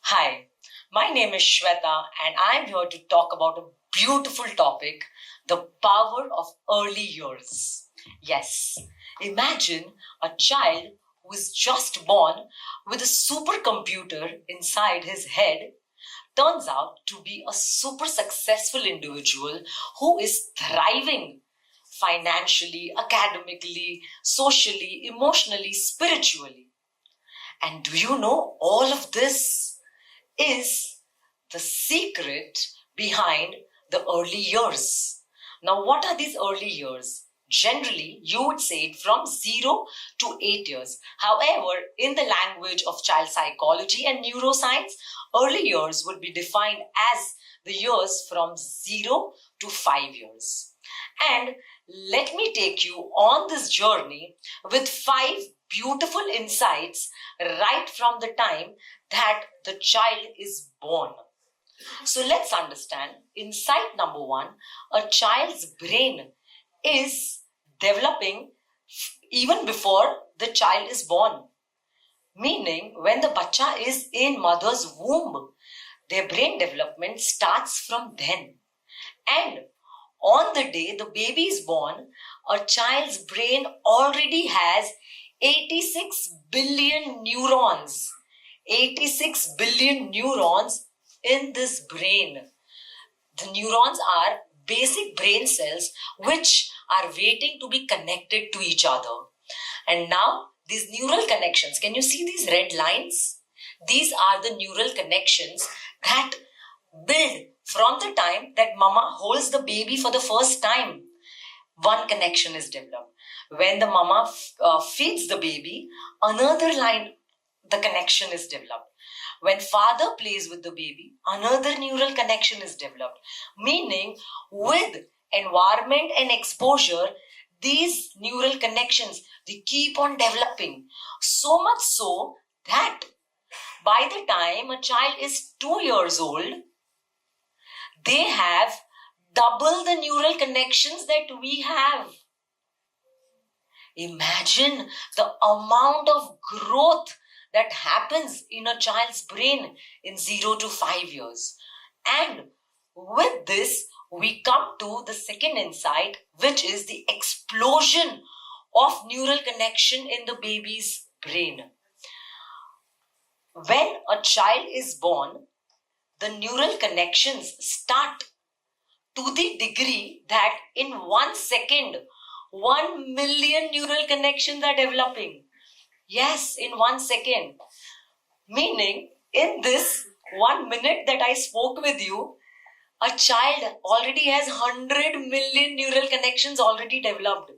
Hi, my name is Shweta and I'm here to talk about a beautiful topic, the power of early years. Yes, imagine a child who is just born with a supercomputer inside his head turns out to be a super successful individual who is thriving financially, academically, socially, emotionally, spiritually. And do you know all of this is the secret behind the early years. Now, what are these early years? Generally, you would say it from 0 to 8 years. However, in the language of child psychology and neuroscience, early years would be defined as the years from 0 to 5 years. And let me take you on this journey with 5 beautiful insights right from the time that the child is born. So let's understand. Insight number 1, a child's brain is developing even before the child is born. Meaning, when the bacha is in mother's womb, their brain development starts from then. And on the day the baby is born, a child's brain already has 86 billion neurons. 86 billion neurons in this brain. The neurons are basic brain cells which are waiting to be connected to each other. And now these neural connections, can you see these red lines? These are the neural connections that build from the time that mama holds the baby for the first time. One connection is developed. When the mama feeds the baby, another line, the connection is developed. When father plays with the baby, another neural connection is developed. Meaning, with environment and exposure, these neural connections, they keep on developing. So much so that by the time a child is 2 years old, they have double the neural connections that we have. Imagine the amount of growth that happens in a child's brain in 0 to 5 years. And with this, we come to the second insight, which is the explosion of neural connection in the baby's brain. When a child is born, the neural connections start to the degree that in 1 second, 1 million neural connections are developing. Yes, in 1 second. Meaning, in this 1 minute that I spoke with you, a child already has 100 million neural connections already developed.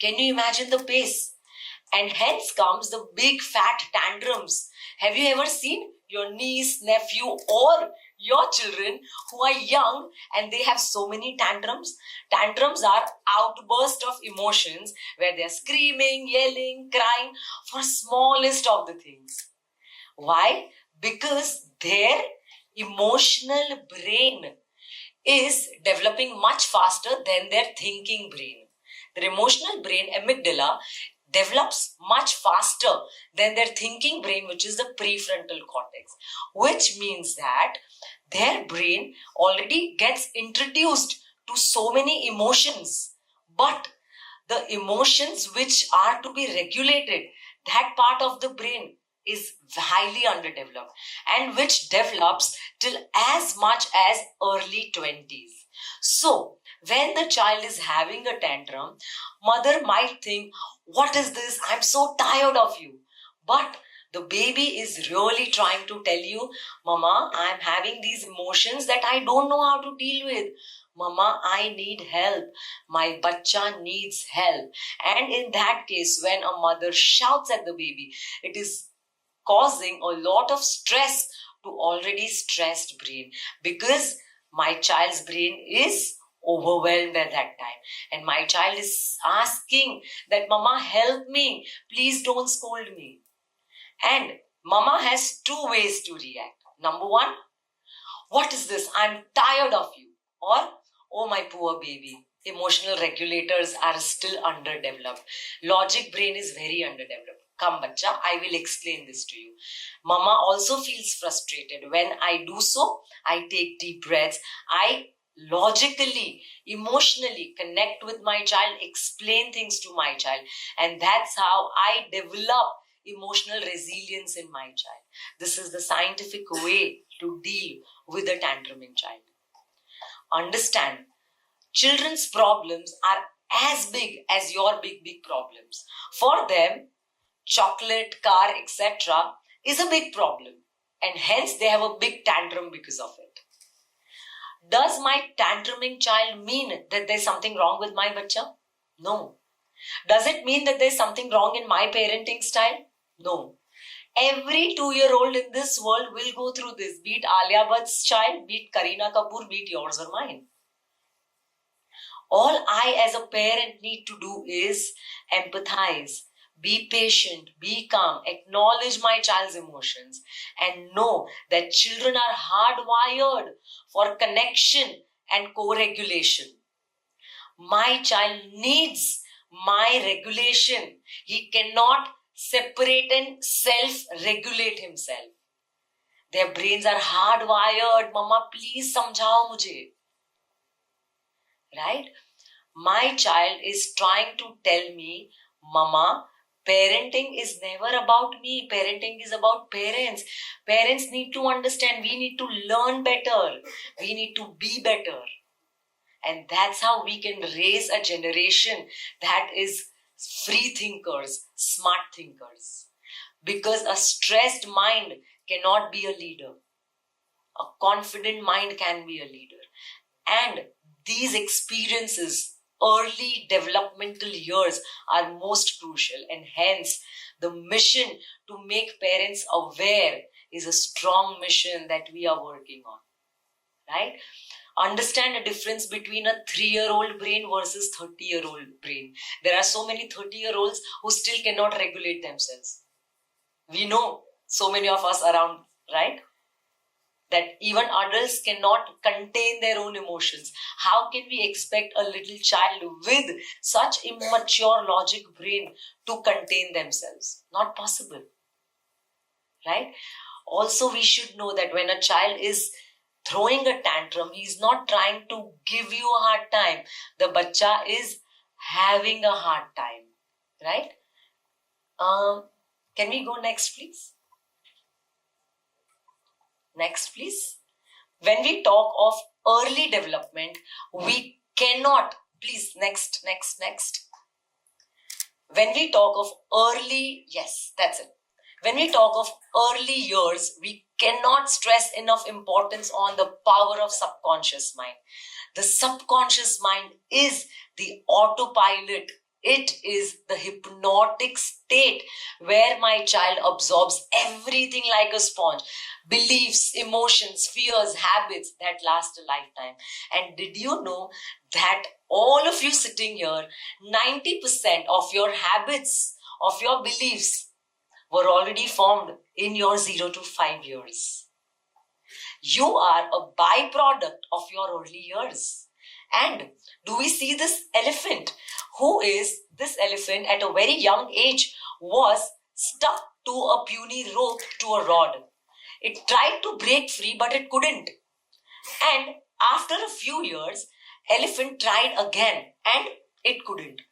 Can you imagine the pace? And hence comes the big fat tantrums. Have you ever seen your niece, nephew, or your children who are young and they have so many tantrums? Tantrums are outbursts of emotions where they are screaming, yelling, crying for smallest of the things. Why? Because their emotional brain is developing much faster than their thinking brain. Their emotional brain, amygdala, develops much faster than their thinking brain, which is the prefrontal cortex, which means that their brain already gets introduced to so many emotions, but the emotions which are to be regulated, that part of the brain is highly underdeveloped and which develops till as much as early 20s. So, when the child is having a tantrum, mother might think, what is this? I'm so tired of you. But the baby is really trying to tell you, Mama, I'm having these emotions that I don't know how to deal with. Mama, I need help. My bacha needs help. And in that case, when a mother shouts at the baby, it is causing a lot of stress to already stressed brain, because my child's brain is overwhelmed at that time and my child is asking that mama help me, please don't scold me. And mama has 2 ways to react. Number 1, what is this, I'm tired of you, or oh my poor baby, emotional regulators are still underdeveloped, logic brain is very underdeveloped. Come, bacha, I will explain this to you. Mama also feels frustrated. When I do so, I take deep breaths. I logically, emotionally connect with my child, explain things to my child. And that's how I develop emotional resilience in my child. This is the scientific way to deal with a tantruming child. Understand, children's problems are as big as your big problems. For them, chocolate, car, etc. is a big problem, and hence they have a big tantrum because of it. Does my tantruming child mean that there's something wrong with my bacha? No. Does it mean that there's something wrong in my parenting style? No. Every 2-year-old in this world will go through this, be it Alia Bhatt's child, be it Kareena Kapoor, be it yours or mine. All I as a parent need to do is empathize, be patient, be calm, acknowledge my child's emotions, and know that children are hardwired for connection and co-regulation. My child needs my regulation. He cannot separate and self-regulate himself. Their brains are hardwired. Mama, please samjhao mujhe. Right? My child is trying to tell me, Mama, parenting is never about me. Parenting is about parents. Parents need to understand. We need to learn better. We need to be better. And that's how we can raise a generation that is free thinkers, smart thinkers. Because a stressed mind cannot be a leader. A confident mind can be a leader. And these experiences, early developmental years, are most crucial, and hence the mission to make parents aware is a strong mission that we are working on. Right? Understand the difference between a 3-year-old brain versus 30-year-old brain. There are so many 30-year-olds who still cannot regulate themselves. We know so many of us around, right? That even adults cannot contain their own emotions. How can we expect a little child with such immature logic brain to contain themselves? Not possible. Right? Also, we should know that when a child is throwing a tantrum, he's not trying to give you a hard time. The bacha is having a hard time. Right? Can we go next, please? Next, please. When we talk of early development, we cannot, please, next. When we talk of early, yes, that's it. When we talk of early years, we cannot stress enough importance on the power of subconscious mind. The subconscious mind is the autopilot. It is the hypnotic state where my child absorbs everything like a sponge. Beliefs, emotions, fears, habits that last a lifetime. And did you know that all of you sitting here, 90% of your habits, of your beliefs were already formed in your 0 to 5 years. You are a byproduct of your early years. And do we see this elephant? Who is this elephant at a very young age was stuck to a puny rope to a rod. It tried to break free, but it couldn't. And after a few years, elephant tried again and it couldn't.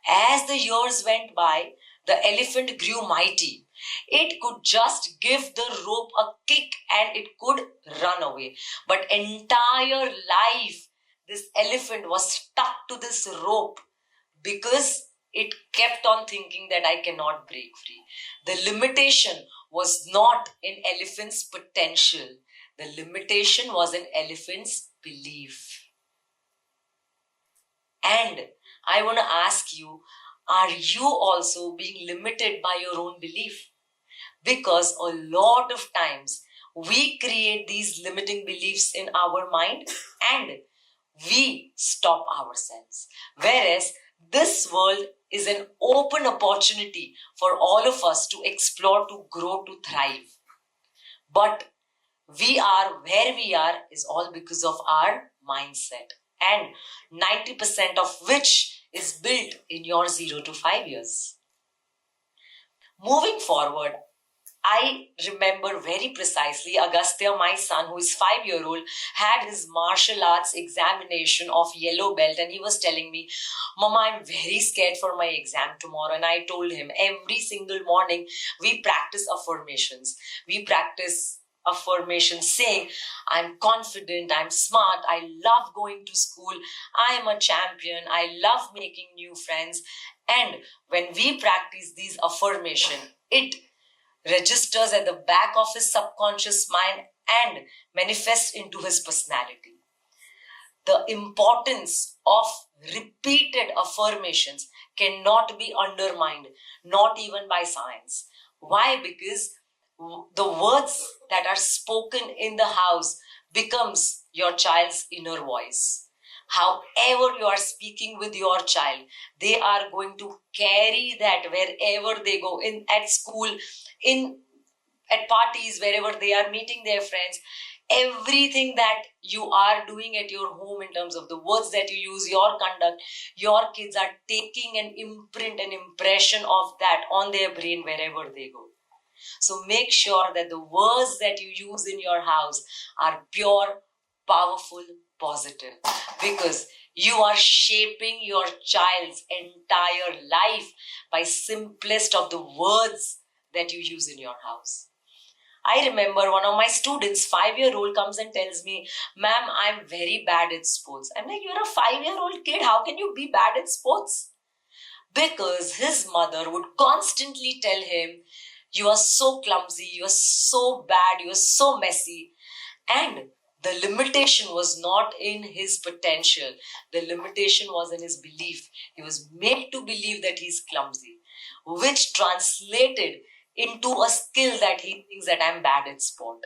As the years went by, the elephant grew mighty. It could just give the rope a kick and it could run away. But entire life, this elephant was stuck to this rope because it kept on thinking that I cannot break free. The limitation was not in elephant's potential. The limitation was in elephant's belief. And I want to ask you, are you also being limited by your own belief? Because a lot of times we create these limiting beliefs in our mind and we stop ourselves. Whereas this world is an open opportunity for all of us to explore, to grow, to thrive. But we are where we are is all because of our mindset. And 90% of which is built in your 0 to 5 years. Moving forward, I remember very precisely Agastya, my son, who is 5-year-old, had his martial arts examination of yellow belt, and he was telling me, Mama, I'm very scared for my exam tomorrow. And I told him, every single morning we practice affirmations. We practice affirmations saying, I'm confident, I'm smart, I love going to school, I am a champion, I love making new friends. And when we practice these affirmations, it registers at the back of his subconscious mind and manifests into his personality. The importance of repeated affirmations cannot be undermined, not even by science. Why? Because the words that are spoken in the house becomes your child's inner voice. However you are speaking with your child, they are going to carry that wherever they go, at school, at parties, wherever they are meeting their friends. Everything that you are doing at your home in terms of the words that you use, your conduct, your kids are taking an imprint, an impression of that on their brain wherever they go. So make sure that the words that you use in your house are pure, powerful, positive, because you are shaping your child's entire life by simplest of the words that you use in your house. I remember one of my students, 5-year-old, comes and tells me, Ma'am, I'm very bad at sports. I'm like, you're a 5-year-old kid. How can you be bad at sports? Because his mother would constantly tell him, you are so clumsy, you are so bad, you are so messy. And the limitation was not in his potential. The limitation was in his belief. He was made to believe that he's clumsy, which translated into a skill that he thinks that I'm bad at sport.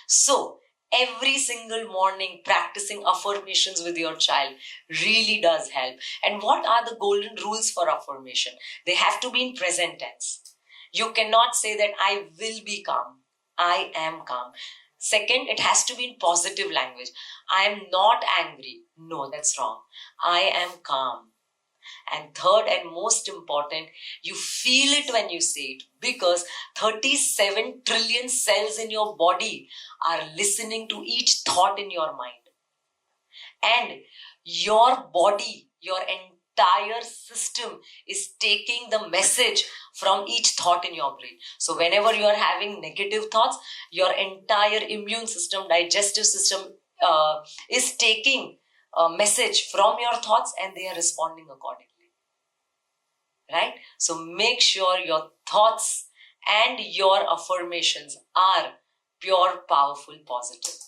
So, every single morning practicing affirmations with your child really does help. And what are the golden rules for affirmation? They have to be in present tense. You cannot say that I will be calm. I am calm. Second, it has to be in positive language. I am not angry. No, that's wrong. I am calm. And third and most important, you feel it when you say it, because 37 trillion cells in your body are listening to each thought in your mind. And your body, your entire system is taking the message from each thought in your brain. So whenever you are having negative thoughts, your entire immune system, digestive system is taking a message from your thoughts, and they are responding accordingly. Right? So make sure your thoughts and your affirmations are pure, powerful, positive.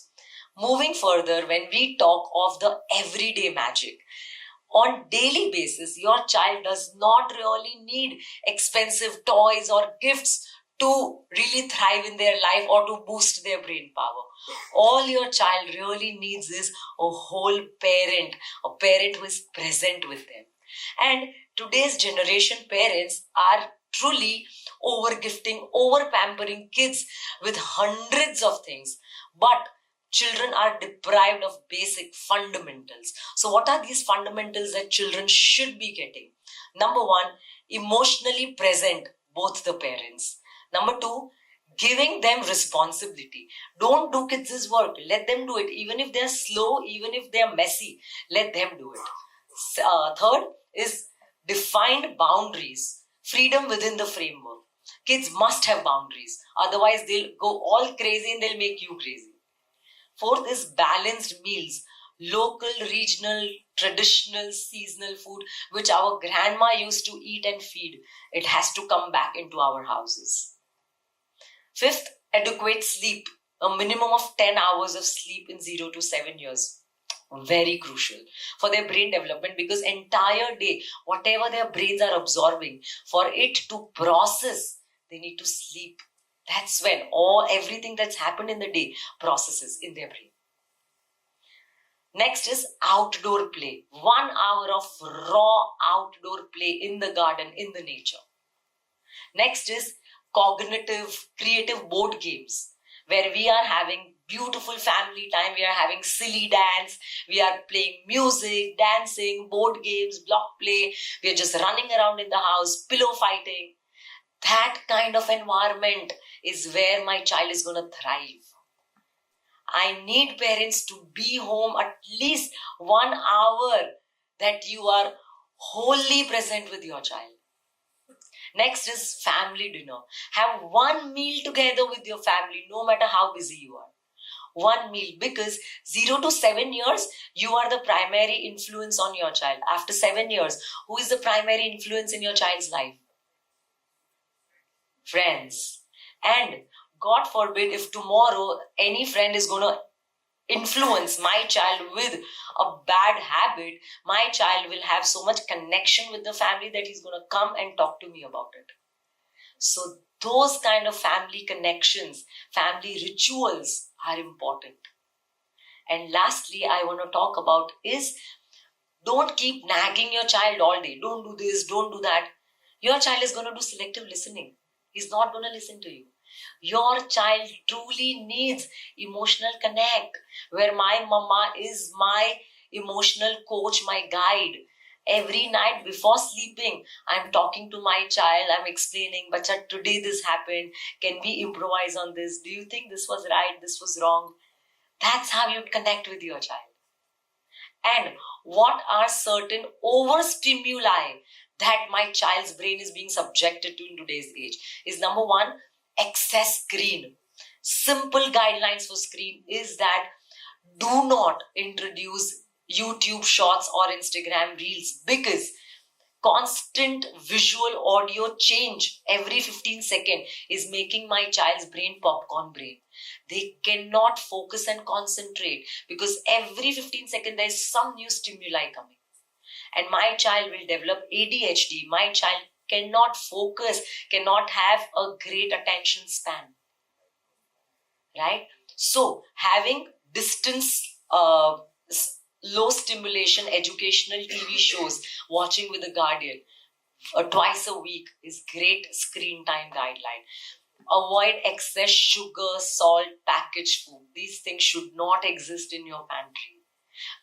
Moving further, when we talk of the everyday magic, on daily basis, your child does not really need expensive toys or gifts to really thrive in their life or to boost their brain power. All your child really needs is a whole parent, a parent who is present with them. And today's generation parents are truly over-gifting, over-pampering kids with hundreds of things. But children are deprived of basic fundamentals. So what are these fundamentals that children should be getting? Number one, emotionally present, both the parents. Number two, giving them responsibility. Don't do kids' work. Let them do it. Even if they're slow, even if they're messy, let them do it. Third is defined boundaries, freedom within the framework. Kids must have boundaries. Otherwise, they'll go all crazy and they'll make you crazy. Fourth is balanced meals, local, regional, traditional, seasonal food, which our grandma used to eat and feed. It has to come back into our houses. Fifth, adequate sleep, a minimum of 10 hours of sleep in 0 to 7 years. Very crucial for their brain development, because entire day, whatever their brains are absorbing, for it to process, they need to sleep. That's when everything that's happened in the day processes in their brain. Next is outdoor play. 1 hour of raw outdoor play in the garden, in the nature. Next is cognitive, creative board games, where we are having beautiful family time, we are having silly dance, we are playing music, dancing, board games, block play, we are just running around in the house, pillow fighting. That kind of environment is where my child is going to thrive. I need parents to be home at least 1 hour, that you are wholly present with your child. Next is family dinner. Have one meal together with your family, no matter how busy you are. One meal, because 0 to 7 years, you are the primary influence on your child. After 7 years, who is the primary influence in your child's life? Friends. And God forbid, if tomorrow any friend is going to influence my child with a bad habit, my child will have so much connection with the family that he's going to come and talk to me about it. So those kind of family connections, family rituals are important. And lastly, I want to talk about is, don't keep nagging your child all day. Don't do this, don't do that. Your child is going to do selective listening. He's not going to listen to you. Your child truly needs emotional connect, where my mama is my emotional coach, my guide. Every night before sleeping, I'm talking to my child, I'm explaining, Bacha, today this happened. Can we improvise on this? Do you think this was right? This was wrong? That's how you connect with your child. And what are certain overstimuli that my child's brain is being subjected to in today's age? Is number one, excess screen. Simple guidelines for screen is that do not introduce YouTube shorts or Instagram reels, because constant visual audio change every 15 seconds is making my child's brain popcorn brain. They cannot focus and concentrate because every 15 seconds there is some new stimuli coming. And my child will develop ADHD. My child cannot focus, cannot have a great attention span. Right? So having distance, low stimulation educational TV shows, watching with a guardian twice a week is great screen time guideline. Avoid excess sugar, salt, packaged food. These things should not exist in your pantry,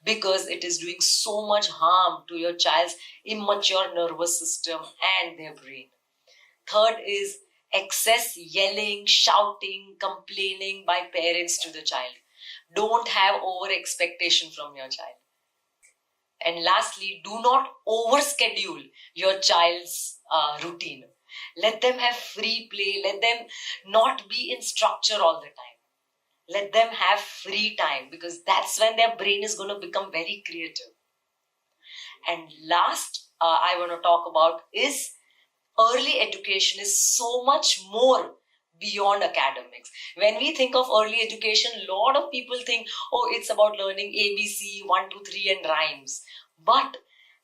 because it is doing so much harm to your child's immature nervous system and their brain. Third is excess yelling, shouting, complaining by parents to the child. Don't have over expectation from your child. And lastly, do not overschedule your child's routine. Let them have free play. Let them not be in structure all the time. Let them have free time, because that's when their brain is going to become very creative. And last, I want to talk about is early education is so much more beyond academics. When we think of early education, a lot of people think, oh, it's about learning ABC, 1, 2, 3 and rhymes. But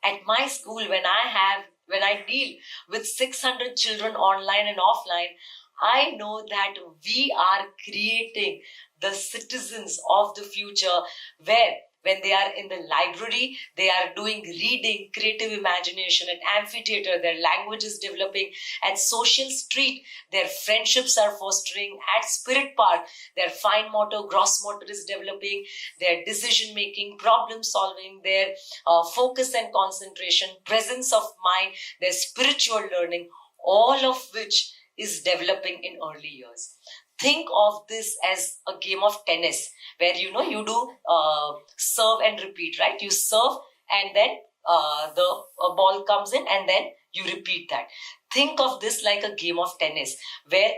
at my school, when I deal with 600 children online and offline, I know that we are creating the citizens of the future, where when they are in the library, they are doing reading, creative imagination, at amphitheater, their language is developing, at social street, their friendships are fostering, at spirit park, their fine motor, gross motor is developing, their decision making, problem solving, their focus and concentration, presence of mind, their spiritual learning, all of which is developing in early years. Think of this as a game of tennis, where you do serve and repeat, right? You serve and then the ball comes in and then you repeat that. Think of this like a game of tennis, where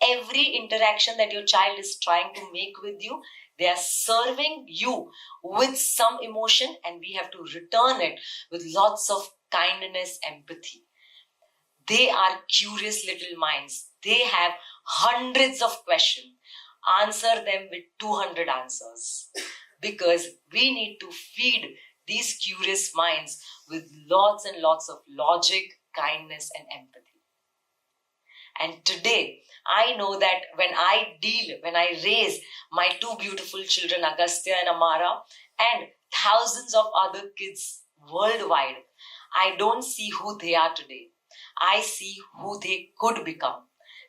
every interaction that your child is trying to make with you, they are serving you with some emotion, and we have to return it with lots of kindness, empathy. They are curious little minds. They have hundreds of questions. Answer them with 200 answers. Because we need to feed these curious minds with lots and lots of logic, kindness, and empathy. And today, I know that when I raise my two beautiful children, Agastya and Amara, and thousands of other kids worldwide, I don't see who they are today. I see who they could become.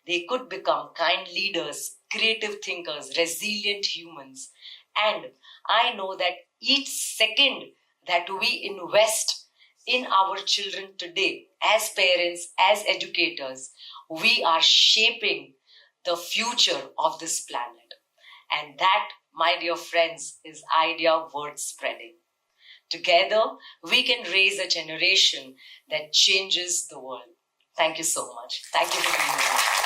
They could become kind leaders, creative thinkers, resilient humans. And I know that each second that we invest in our children today, as parents, as educators, we are shaping the future of this planet. And that, my dear friends, is idea worth spreading. Together, we can raise a generation that changes the world. Thank you so much. Thank you for being here.